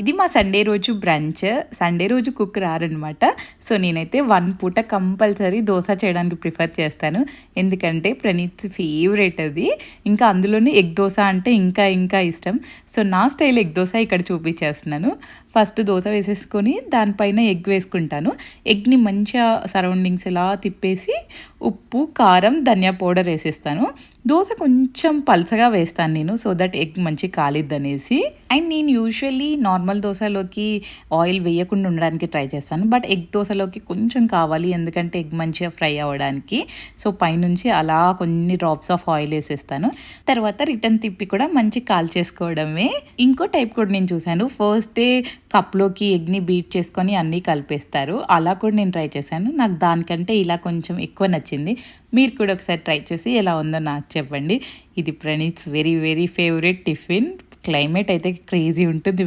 ఇది మా సండే రోజు బ్రంచ్. సండే రోజు కుక్ రారనమాట. సో, నేనైతే 1 పూట కంపల్సరీ దోస చేయడానికి ప్రిఫర్ చేస్తాను. ఎందుకంటే ప్రణీత్ ఫేవరెట్ అది. ఇంకా అందులోనే ఎగ్ దోస అంటే ఇంకా ఇంకా ఇష్టం. సో, నా స్టైల్ ఎగ్ దోస ఇక్కడ చూపించేస్తున్నాను. ఫస్ట్ దోస వేసేసుకొని దానిపైన ఎగ్ వేసుకుంటాను. ఎగ్‌ని మంచిగా సరౌండింగ్స్ ఇలా తిప్పేసి ఉప్పు, కారం, ధనియా పౌడర్ ఏసేస్తాను. దోస కొంచెం పలచగా వేస్తాను నేను. సో దట్ ఎగ్ మంచిగా కాలిద్దనేసి. అండ్ నేను యూజువల్లీ నార్మల్ దోసలోకి ఆయిల్ వేయకుండా ఉండడానికి ట్రై చేస్తాను. బట్ ఎగ్ దోసలోకి కొంచెం కావాలి. ఎందుకంటే ఎగ్ మంచిగా ఫ్రై అవ్వడానికి. సో పైనుంచి అలా కొన్ని డ్రాప్స్ ఆఫ్ ఆయిల్ ఏసేస్తాను. తర్వాత రిటర్న్ తిప్పి కూడా మంచిగా కాల్చేసుకోవడమే. ఇంకో టైప్ కూడా నేను చూసాను. ఫస్ట్ డే కప్‌లోకి ఎగ్‌ని బీట్ చేసుకొని అన్నీ కలిపేస్తారు. అలా కూడా నేను ట్రై చేశాను. నాకు దానికంటే ఇలా కొంచెం ఎక్కువ నచ్చింది. మీరు కూడా ఒకసారి ట్రై చేసి ఎలా ఉందో నాకు చెప్పండి. ఇది Praneeth's very very favourite tiffin. Climate అయితే క్రేజీ ఉంటుంది.